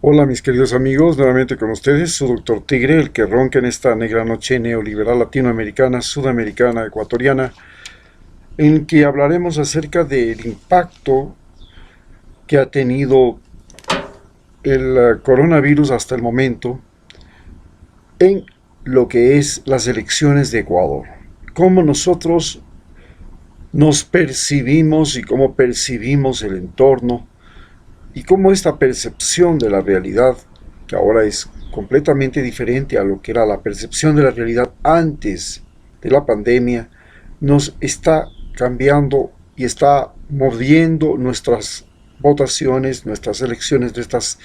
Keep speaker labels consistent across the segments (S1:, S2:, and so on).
S1: Hola mis queridos amigos, nuevamente con ustedes, su doctor Tigre, el que ronca en esta negra noche neoliberal latinoamericana, sudamericana, ecuatoriana, en que hablaremos acerca del impacto que ha tenido el coronavirus hasta el momento en lo que es las elecciones de Ecuador. Cómo nosotros nos percibimos y cómo percibimos el entorno y cómo esta percepción de la realidad, que ahora es completamente diferente a lo que era la percepción de la realidad antes de la pandemia, nos está cambiando y está moviendo nuestras votaciones, nuestras elecciones, nuestras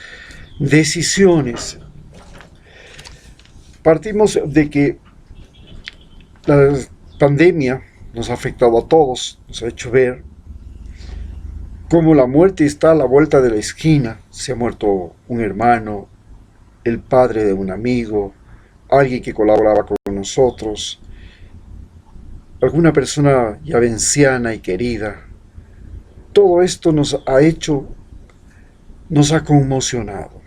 S1: decisiones. Partimos de que la pandemia nos ha afectado a todos, nos ha hecho ver cómo la muerte está a la vuelta de la esquina. Se ha muerto un hermano, el padre de un amigo, alguien que colaboraba con nosotros, alguna persona ya anciana y querida. Todo esto nos ha hecho, nos ha conmocionado.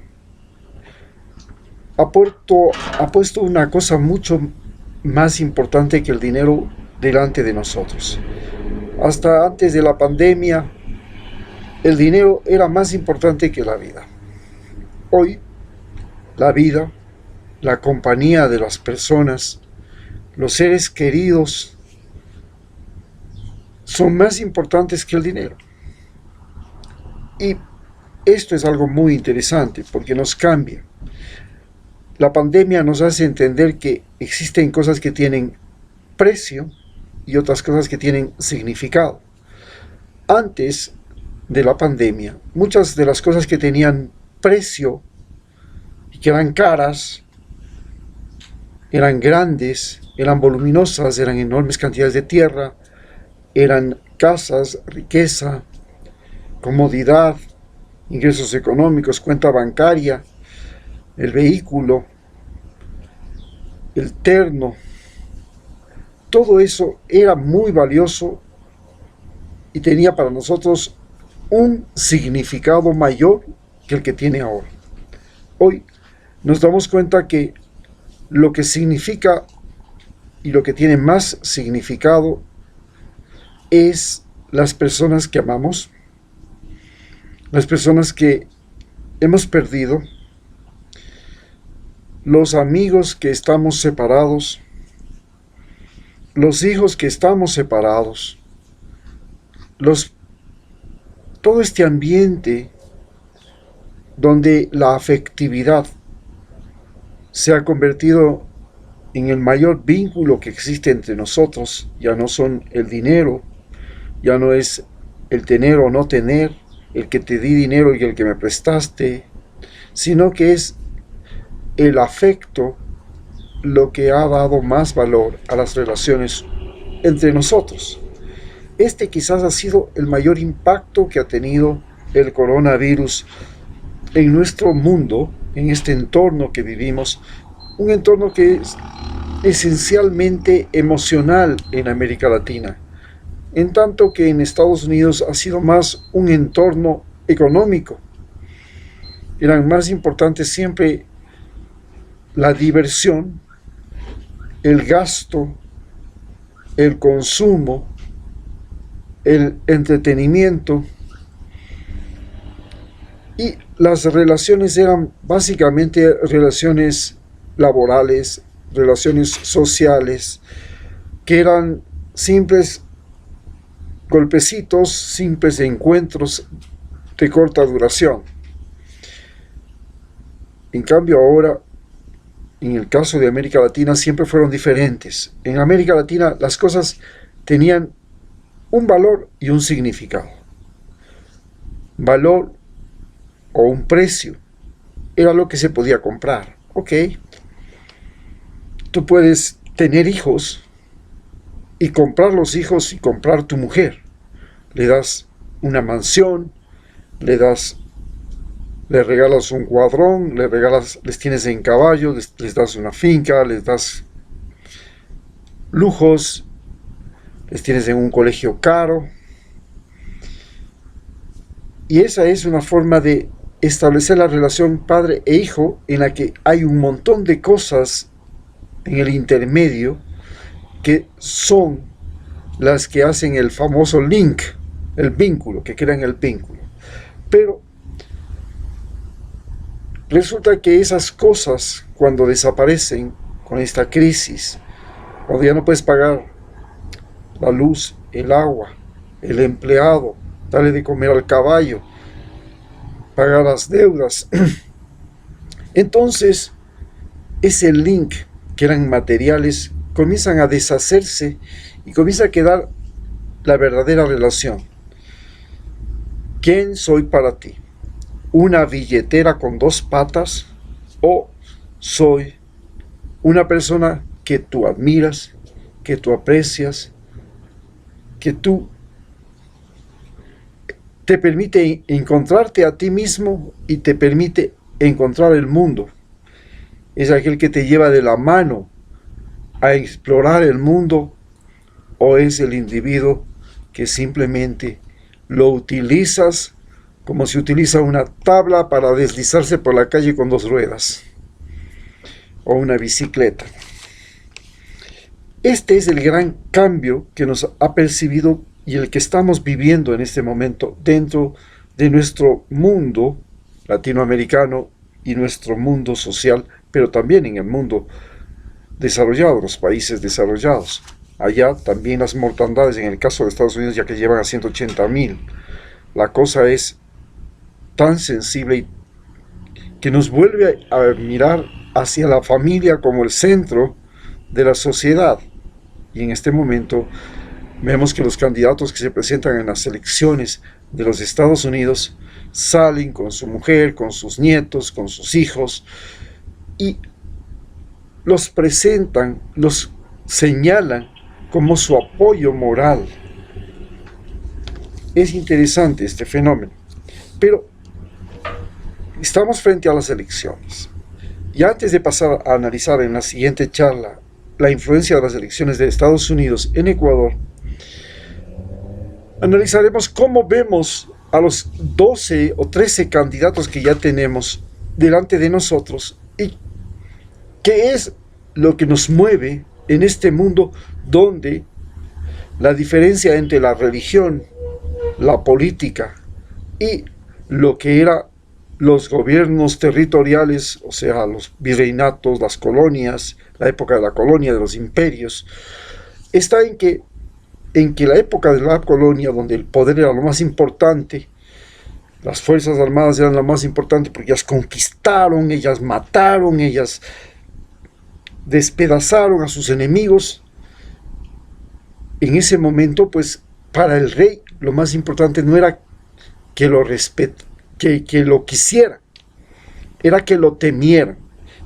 S1: Ha puesto una cosa mucho más importante que el dinero delante de nosotros. Hasta antes de la pandemia, el dinero era más importante que la vida. Hoy, la vida, la compañía de las personas, los seres queridos, son más importantes que el dinero. Y esto es algo muy interesante porque nos cambia. La pandemia nos hace entender que existen cosas que tienen precio y otras cosas que tienen significado. Antes de la pandemia, muchas de las cosas que tenían precio y que eran caras, eran grandes, eran voluminosas, eran enormes cantidades de tierra, eran casas, riqueza, comodidad, ingresos económicos, cuenta bancaria, el vehículo, el terno. Todo eso era muy valioso y tenía para nosotros un significado mayor que el que tiene ahora. Hoy nos damos cuenta que lo que significa y lo que tiene más significado es las personas que amamos, las personas que hemos perdido, los amigos que estamos separados, los hijos que estamos separados, todo este ambiente donde la afectividad se ha convertido en el mayor vínculo que existe entre nosotros. Ya no son el dinero, ya no es el tener o no tener, el que te di dinero y el que me prestaste, sino que es el afecto lo que ha dado más valor a las relaciones entre nosotros. Este quizás ha sido el mayor impacto que ha tenido el coronavirus en nuestro mundo, en este entorno que vivimos, un entorno que es esencialmente emocional en América Latina, en tanto que en Estados Unidos ha sido más un entorno económico. Eran más importantes siempre la diversión, el gasto, el consumo, el entretenimiento, y las relaciones eran básicamente relaciones laborales, relaciones sociales, que eran simples golpecitos, simples encuentros de corta duración. En cambio ahora, en el caso de América Latina, siempre fueron diferentes. En América Latina las cosas tenían un valor y un significado. Valor o un precio era lo que se podía comprar. Ok, tú puedes tener hijos y comprar los hijos y comprar tu mujer. Le das una mansión, le regalas un cuadrón, les tienes en caballo, les das una finca, les das lujos, les tienes en un colegio caro. Y esa es una forma de establecer la relación padre e hijo en la que hay un montón de cosas en el intermedio que son las que hacen el famoso link, el vínculo, que crean el vínculo. Pero resulta que esas cosas, cuando desaparecen con esta crisis, cuando ya no puedes pagar la luz, el agua, el empleado, darle de comer al caballo, pagar las deudas, entonces ese link, que eran materiales, comienzan a deshacerse y comienza a quedar la verdadera relación. ¿Quién soy para ti? ¿Una billetera con dos patas? ¿O soy una persona que tú admiras, que tú aprecias, que tú te permite encontrarte a ti mismo y te permite encontrar el mundo? ¿Es aquel que te lleva de la mano a explorar el mundo, o es el individuo que simplemente lo utilizas como si utiliza una tabla para deslizarse por la calle con dos ruedas o una bicicleta? Este es el gran cambio que nos ha percibido y el que estamos viviendo en este momento dentro de nuestro mundo latinoamericano y nuestro mundo social, pero también en el mundo desarrollado, los países desarrollados. Allá también las mortandades, en el caso de Estados Unidos, ya que llevan a 180,000. La cosa es tan sensible que nos vuelve a mirar hacia la familia como el centro de la sociedad. Y en este momento vemos que los candidatos que se presentan en las elecciones de los Estados Unidos salen con su mujer, con sus nietos, con sus hijos, y los presentan, los señalan como su apoyo moral. Es interesante este fenómeno, pero estamos frente a las elecciones. Y antes de pasar a analizar en la siguiente charla la influencia de las elecciones de Estados Unidos en Ecuador, analizaremos cómo vemos a los 12 o 13 candidatos que ya tenemos delante de nosotros y qué es lo que nos mueve en este mundo donde la diferencia entre la religión, la política y lo que eran los gobiernos territoriales, o sea, los virreinatos, las colonias, la época de la colonia, de los imperios, está en que la época de la colonia, donde el poder era lo más importante, las fuerzas armadas eran lo más importante porque ellas conquistaron, ellas mataron, ellas despedazaron a sus enemigos. En ese momento, pues, para el rey lo más importante no era que lo que lo quisieran, era que lo temieran.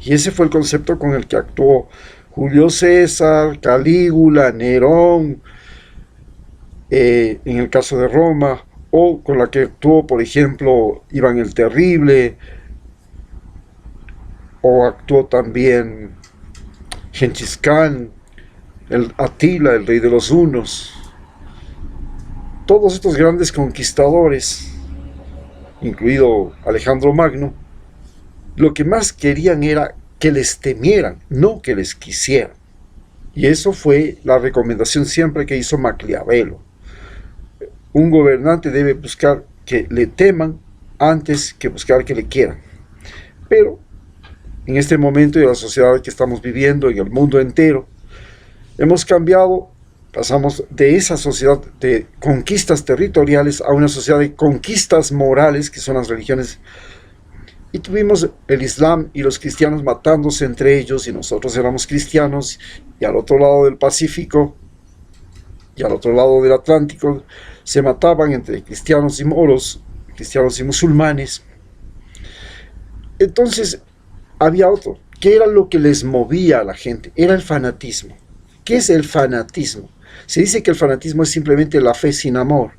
S1: Y ese fue el concepto con el que actuó Julio César, Calígula, Nerón, en el caso de Roma, o con la que actuó, por ejemplo, Iván el Terrible, o actuó también Gengis Khan, el Atila, el rey de los hunos. Todos estos grandes conquistadores, incluido Alejandro Magno, lo que más querían era que les temieran, no que les quisieran. Y eso fue la recomendación siempre que hizo Maquiavelo. Un gobernante debe buscar que le teman antes que buscar que le quieran. Pero en este momento de la sociedad que estamos viviendo en el mundo entero, hemos cambiado, pasamos de esa sociedad de conquistas territoriales a una sociedad de conquistas morales, que son las religiones. Y tuvimos el Islam y los cristianos matándose entre ellos, y nosotros éramos cristianos, y al otro lado del Pacífico y al otro lado del Atlántico se mataban entre cristianos y moros, cristianos y musulmanes. Entonces había otro, ¿qué era lo que les movía a la gente? Era el fanatismo. ¿Qué es el fanatismo? Se dice que el fanatismo es simplemente la fe sin amor,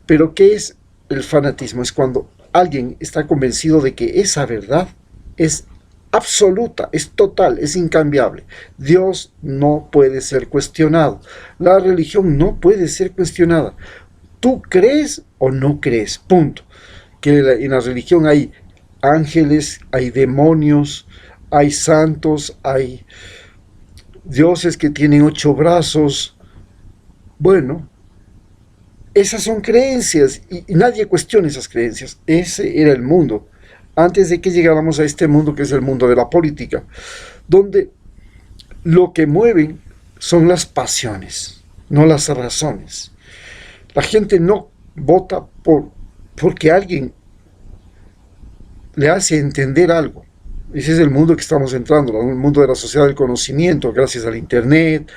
S1: pero ¿qué es el fanatismo? Es cuando alguien está convencido de que esa verdad es absoluta, es total, es incambiable. Dios no puede ser cuestionado. La religión no puede ser cuestionada. ¿Tú crees o no crees? Punto. Que en la religión hay ángeles, hay demonios, hay santos, hay dioses que tienen 8 brazos. Bueno, esas son creencias y nadie cuestiona esas creencias. Ese era el mundo, antes de que llegáramos a este mundo que es el mundo de la política, donde lo que mueven son las pasiones, no las razones. La gente no vota porque alguien le hace entender algo. Ese es el mundo que estamos entrando, el mundo de la sociedad del conocimiento, gracias al internet,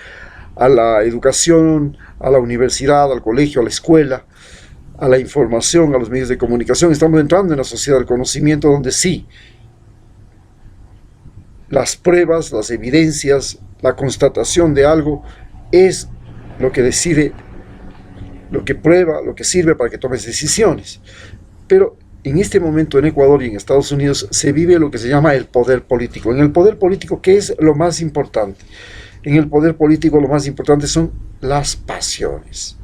S1: a la educación, a la universidad, al colegio, a la escuela, a la información, a los medios de comunicación. Estamos entrando en la sociedad del conocimiento donde sí, las pruebas, las evidencias, la constatación de algo es lo que decide, lo que prueba, lo que sirve para que tomes decisiones. Pero en este momento en Ecuador y en Estados Unidos se vive lo que se llama el poder político. En el poder político, ¿qué es lo más importante? En el poder político lo más importante son las pasiones.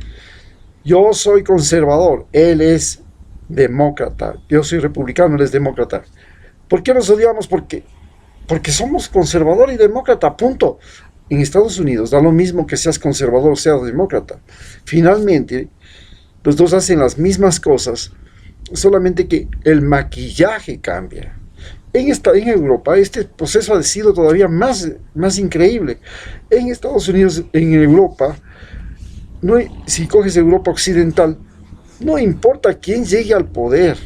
S1: Yo soy conservador, él es demócrata. Yo soy republicano, él es demócrata. ¿Por qué nos odiamos? Porque somos conservador y demócrata, punto. En Estados Unidos da lo mismo que seas conservador o seas demócrata. Finalmente, los dos hacen las mismas cosas, solamente que el maquillaje cambia. En Europa este proceso ha sido todavía más increíble. En Estados Unidos, en Europa, si coges Europa Occidental, no importa quién llegue al poder.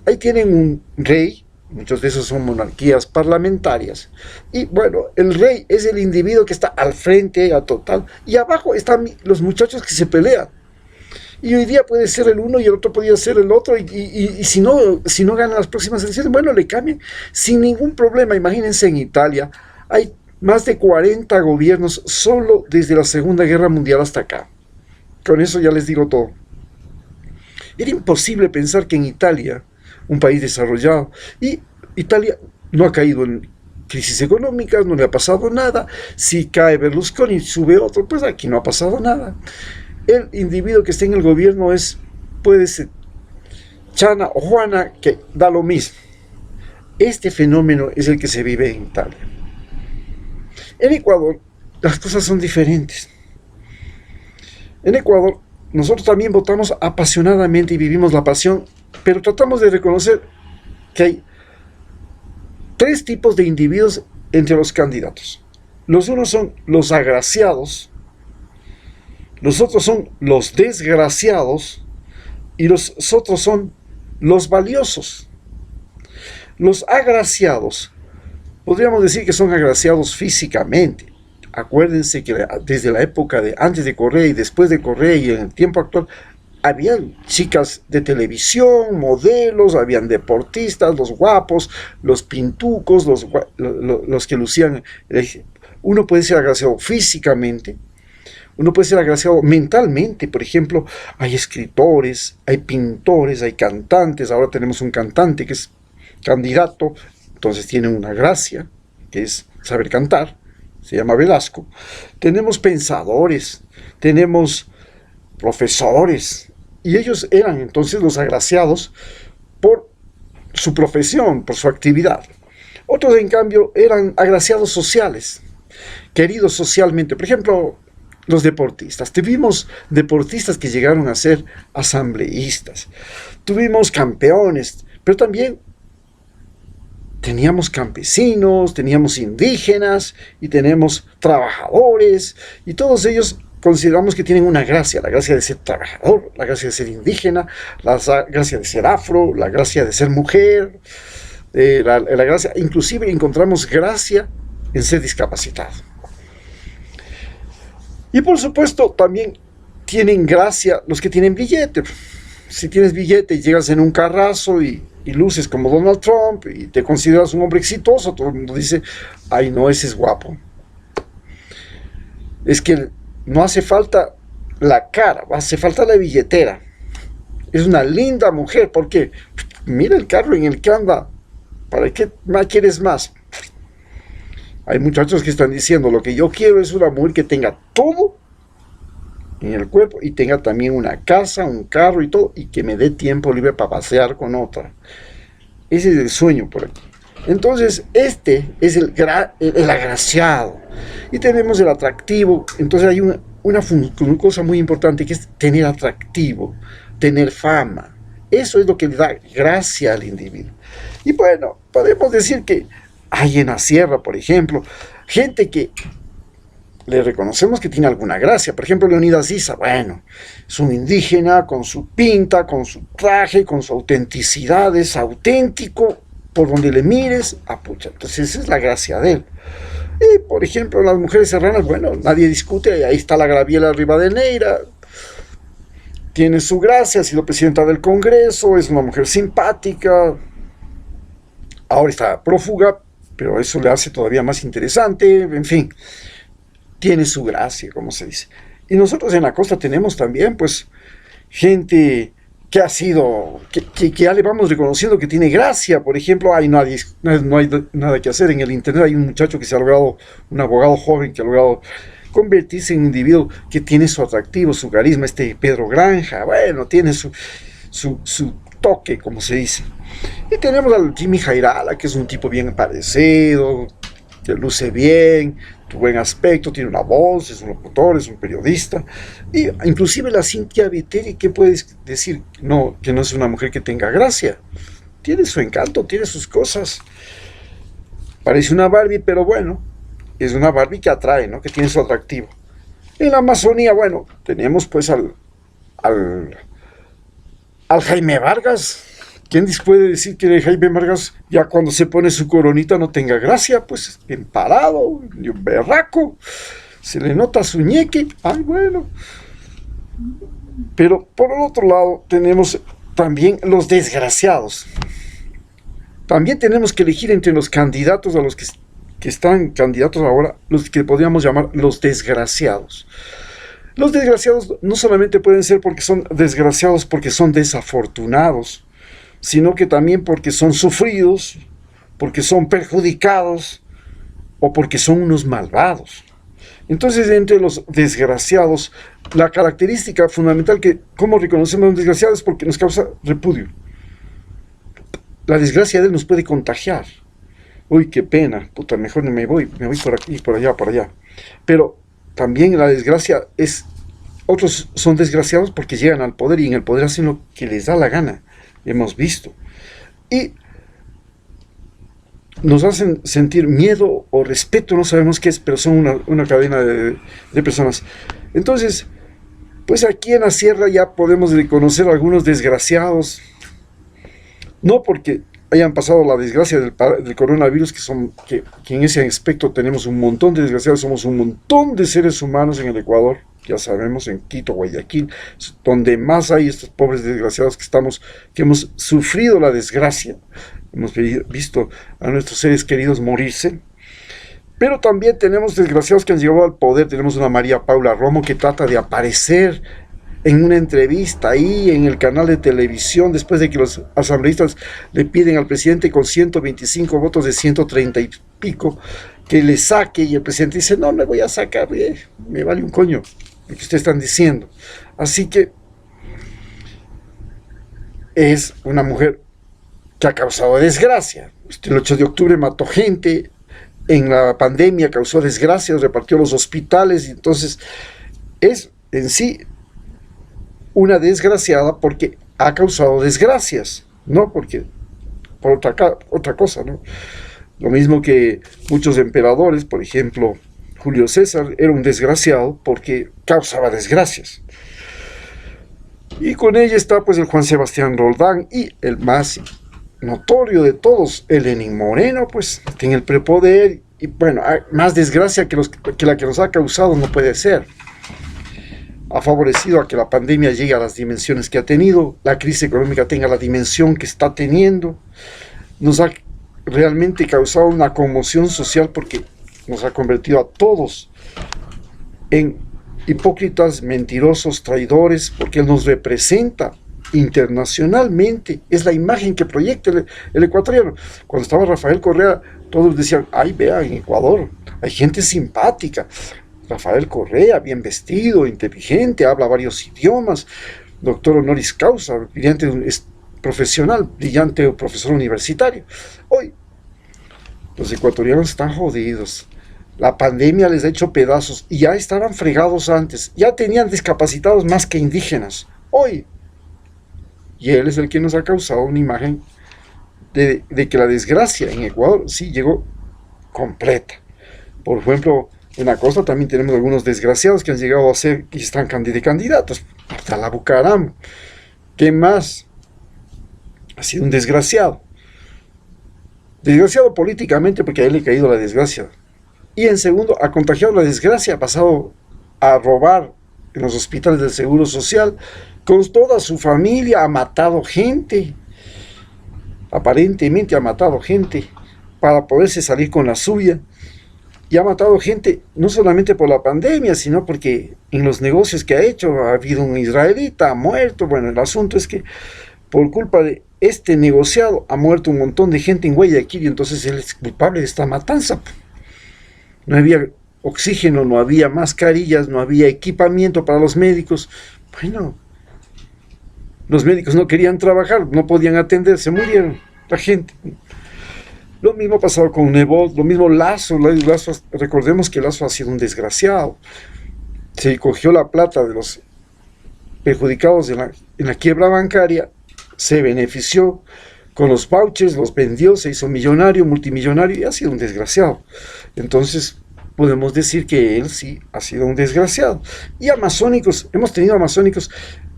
S1: Ahí tienen un rey, muchos de esos son monarquías parlamentarias. Y bueno, el rey es el individuo que está al frente, a total, y abajo están los muchachos que se pelean. Y hoy día puede ser el uno y el otro podría ser el otro, y si no ganan las próximas elecciones, bueno, le cambian sin ningún problema. Imagínense en Italia, hay más de 40 gobiernos solo desde la Segunda Guerra Mundial hasta acá. Con eso ya les digo todo. Era imposible pensar que en Italia, un país desarrollado, y Italia no ha caído en crisis económicas, no le ha pasado nada. Si cae Berlusconi y sube otro, pues aquí no ha pasado nada. El individuo que esté en el gobierno puede ser Chana o Juana, que da lo mismo. Este fenómeno es el que se vive en Italia. En Ecuador, las cosas son diferentes. En Ecuador, nosotros también votamos apasionadamente y vivimos la pasión, pero tratamos de reconocer que hay 3 tipos de individuos entre los candidatos. Los unos son los agraciados, los otros son los desgraciados y los otros son los valiosos. Los agraciados, podríamos decir que son agraciados físicamente. Acuérdense que desde la época de antes de Correa y después de Correa y en el tiempo actual, habían chicas de televisión, modelos, habían deportistas, los guapos, los pintucos, los que lucían. Uno puede ser agraciado físicamente, uno puede ser agraciado mentalmente. Por ejemplo, hay escritores, hay pintores, hay cantantes. Ahora tenemos un cantante que es candidato, entonces tiene una gracia, que es saber cantar, se llama Velasco. Tenemos pensadores, tenemos profesores, y ellos eran entonces los agraciados por su profesión, por su actividad. Otros, en cambio, eran agraciados sociales, queridos socialmente. Por ejemplo, los deportistas. Tuvimos deportistas que llegaron a ser asambleístas. Tuvimos campeones, pero también teníamos campesinos, teníamos indígenas y tenemos trabajadores, y todos ellos consideramos que tienen una gracia, la gracia de ser trabajador, la gracia de ser indígena, la gracia de ser afro, la gracia de ser mujer, la gracia, inclusive encontramos gracia en ser discapacitado. Y por supuesto también tienen gracia los que tienen billete. Si tienes billete y llegas en un carrazo y luces como Donald Trump y te consideras un hombre exitoso, todo el mundo dice, ay no, ese es guapo. Es que no hace falta la cara, hace falta la billetera. Es una linda mujer, porque mira el carro en el que anda, ¿para qué más quieres más? Hay muchachos que están diciendo, lo que yo quiero es una mujer que tenga todo en el cuerpo y tenga también una casa, un carro y todo, y que me dé tiempo libre para pasear con otra. Ese es el sueño por aquí. Entonces, este es el agraciado. Y tenemos el atractivo. Entonces hay una cosa muy importante que es tener atractivo, tener fama. Eso es lo que le da gracia al individuo. Y bueno, podemos decir que hay en la sierra, por ejemplo, gente que le reconocemos que tiene alguna gracia. Por ejemplo, Leonidas Issa, bueno, es un indígena con su pinta, con su traje, con su autenticidad, es auténtico por donde le mires, pucha, entonces esa es la gracia de él. Y, por ejemplo, las mujeres serranas, bueno, nadie discute, ahí está la Graviela Rivadeneira, tiene su gracia, ha sido presidenta del Congreso, es una mujer simpática, ahora está prófuga, pero eso le hace todavía más interesante, en fin, tiene su gracia, como se dice. Y nosotros en la costa tenemos también, pues, gente que ha sido, que ya le vamos reconociendo que tiene gracia. Por ejemplo, no hay nada que hacer. En el internet hay un muchacho que se ha logrado, un abogado joven que ha logrado convertirse en un individuo que tiene su atractivo, su carisma, Pedro Granja, bueno, tiene su toque, como se dice. Y tenemos al Jimmy Jairala, que es un tipo bien parecido, que luce bien, buen aspecto, tiene una voz, es un locutor, es un periodista, y inclusive la Cintia Viteri, ¿qué puedes decir? No, que no es una mujer que tenga gracia, tiene su encanto, tiene sus cosas, parece una Barbie, pero bueno, es una Barbie que atrae, ¿no? Que tiene su atractivo. En la Amazonía, bueno, tenemos pues al Jaime Vargas. ¿Quién puede decir que Jaime Vargas ya cuando se pone su coronita no tenga gracia? Pues bien parado, un berraco, se le nota su ñeque, ay bueno. Pero por el otro lado tenemos también los desgraciados. También tenemos que elegir entre los candidatos a los que están candidatos ahora, los que podríamos llamar los desgraciados. Los desgraciados no solamente pueden ser porque son desgraciados porque son desafortunados, sino que también porque son sufridos, porque son perjudicados o porque son unos malvados. Entonces, entre los desgraciados, la característica fundamental que, ¿cómo reconocemos a un desgraciado? Es porque nos causa repudio. La desgracia de él nos puede contagiar. Uy, qué pena, puta, mejor me voy por aquí, por allá. Pero también la desgracia es, otros son desgraciados porque llegan al poder y en el poder hacen lo que les da la gana. Hemos visto, y nos hacen sentir miedo o respeto, no sabemos qué es, pero son una cadena de personas. Entonces, pues aquí en la sierra ya podemos reconocer a algunos desgraciados, no porque hayan pasado la desgracia del coronavirus, que en ese aspecto tenemos un montón de desgraciados, somos un montón de seres humanos en el Ecuador, ya sabemos, en Quito, Guayaquil, donde más hay estos pobres desgraciados que hemos sufrido la desgracia, hemos visto a nuestros seres queridos morirse, pero también tenemos desgraciados que han llegado al poder. Tenemos una María Paula Romo que trata de aparecer en una entrevista ahí en el canal de televisión después de que los asambleístas le piden al presidente con 125 votos de 130 y pico que le saque, y el presidente dice, no, me voy a sacar, me vale un coño lo que ustedes están diciendo. Así que es una mujer que ha causado desgracia. El 8 de octubre mató gente, en la pandemia causó desgracias, repartió los hospitales, y entonces es en sí una desgraciada porque ha causado desgracias, no porque por otra cosa, ¿no? Lo mismo que muchos emperadores, por ejemplo, Julio César era un desgraciado porque causaba desgracias. Y con ella está pues el Juan Sebastián Roldán y el más notorio de todos, el Lenín Moreno, pues tiene el prepoder y bueno, más desgracia que la que nos ha causado no puede ser. Ha favorecido a que la pandemia llegue a las dimensiones que ha tenido, la crisis económica tenga la dimensión que está teniendo, nos ha realmente causado una conmoción social porque nos ha convertido a todos en hipócritas, mentirosos, traidores, porque él nos representa internacionalmente, es la imagen que proyecta el ecuatoriano. Cuando estaba Rafael Correa, todos decían, ay, vea, en Ecuador hay gente simpática, Rafael Correa, bien vestido, inteligente, habla varios idiomas, doctor honoris causa, brillante, profesional, brillante o profesor universitario. Hoy los ecuatorianos están jodidos. La pandemia les ha hecho pedazos y ya estaban fregados antes. Ya tenían discapacitados más que indígenas. Hoy, y él es el que nos ha causado una imagen de que la desgracia en Ecuador sí llegó completa. Por ejemplo, en la costa también tenemos algunos desgraciados que han llegado a ser y están de candidatos. Hasta la Bucaram. ¿Qué más? Ha sido un desgraciado. Desgraciado políticamente porque a él le ha caído la desgracia. Y en segundo, ha contagiado la desgracia, ha pasado a robar en los hospitales del Seguro Social, con toda su familia, ha matado gente. Aparentemente ha matado gente para poderse salir con la suya. Y ha matado gente no solamente por la pandemia, sino porque en los negocios que ha hecho ha habido un israelita, ha muerto. Bueno, el asunto es que por culpa de este negociado ha muerto un montón de gente en Guayaquil y entonces él es culpable de esta matanza. No había oxígeno, no había mascarillas, no había equipamiento para los médicos. Bueno, los médicos no querían trabajar, no podían atender, se murieron la gente. Lo mismo ha pasado con Nebot, lo mismo Lazo. Recordemos que Lazo ha sido un desgraciado. Se cogió la plata de los perjudicados en la quiebra bancaria, se benefició con los vouchers, los vendió, se hizo millonario, multimillonario y ha sido un desgraciado. Entonces podemos decir que él sí ha sido un desgraciado. Y amazónicos, hemos tenido amazónicos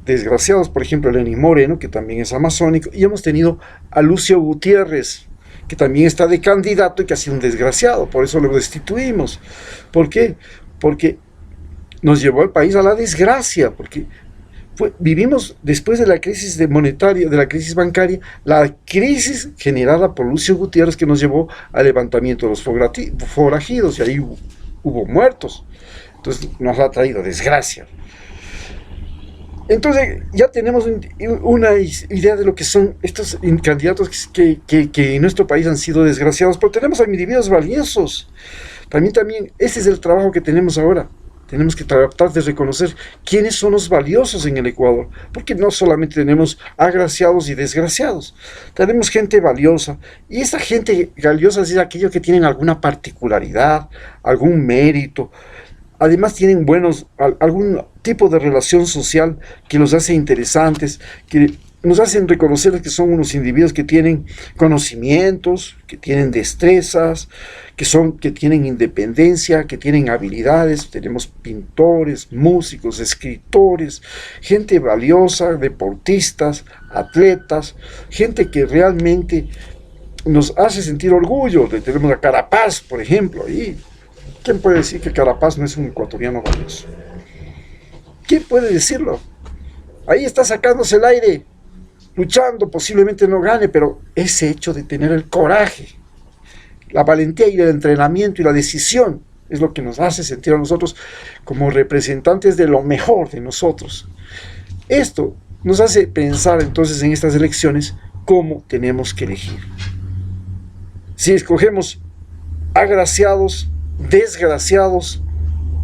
S1: desgraciados, por ejemplo Lenín Moreno, que también es amazónico, y hemos tenido a Lucio Gutiérrez, que también está de candidato y que ha sido un desgraciado, por eso lo destituimos. ¿Por qué? Porque nos llevó al país a la desgracia, porque vivimos después de la crisis monetaria, de la crisis bancaria, la crisis generada por Lucio Gutiérrez que nos llevó al levantamiento de los forajidos y ahí hubo muertos. Entonces nos ha traído desgracia. Entonces ya tenemos una idea de lo que son estos candidatos que en nuestro país han sido desgraciados, pero tenemos a individuos valiosos. También ese es el trabajo que tenemos ahora. Tenemos que tratar de reconocer quiénes son los valiosos en el Ecuador, porque no solamente tenemos agraciados y desgraciados, tenemos gente valiosa, y esa gente valiosa es aquellos que tienen alguna particularidad, algún mérito, además tienen algún tipo de relación social que los hace interesantes, que nos hacen reconocer que son unos individuos que tienen conocimientos, que tienen destrezas, que tienen independencia, que tienen habilidades. Tenemos pintores, músicos, escritores, gente valiosa, deportistas, atletas, gente que realmente nos hace sentir orgullo. Tenemos a Carapaz, por ejemplo, y ¿quién puede decir que Carapaz no es un ecuatoriano valioso? ¿Quién puede decirlo? Ahí está sacándose el aire, luchando, posiblemente no gane, pero ese hecho de tener el coraje, la valentía y el entrenamiento y la decisión es lo que nos hace sentir a nosotros como representantes de lo mejor de nosotros. Esto nos hace pensar entonces en estas elecciones cómo tenemos que elegir. Si escogemos agraciados, desgraciados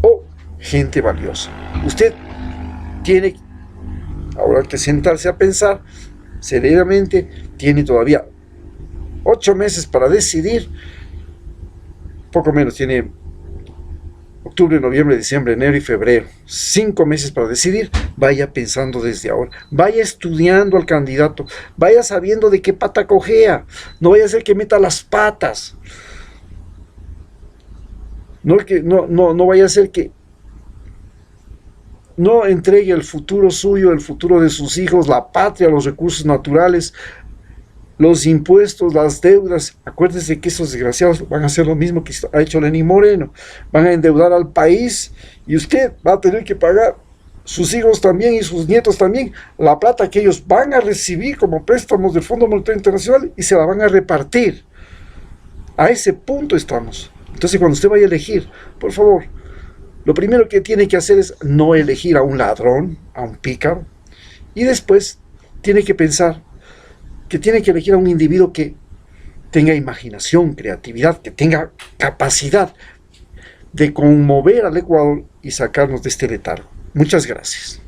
S1: o gente valiosa. Usted tiene ahora que sentarse a pensar seriamente, tiene todavía 8 meses para decidir, poco menos, tiene octubre, noviembre, diciembre, enero y febrero, 5 meses para decidir. Vaya pensando desde ahora, vaya estudiando al candidato, vaya sabiendo de qué pata cojea, no vaya a ser que meta las patas, no vaya a ser que no entregue el futuro suyo, el futuro de sus hijos, la patria, los recursos naturales, los impuestos, las deudas. Acuérdense que esos desgraciados van a hacer lo mismo que ha hecho Lenín Moreno. Van a endeudar al país y usted va a tener que pagar, sus hijos también y sus nietos también, la plata que ellos van a recibir como préstamos del Fondo Monetario Internacional y se la van a repartir. A ese punto estamos. Entonces cuando usted vaya a elegir, por favor, lo primero que tiene que hacer es no elegir a un ladrón, a un pícaro, y después tiene que pensar que tiene que elegir a un individuo que tenga imaginación, creatividad, que tenga capacidad de conmover al Ecuador y sacarnos de este letargo. Muchas gracias.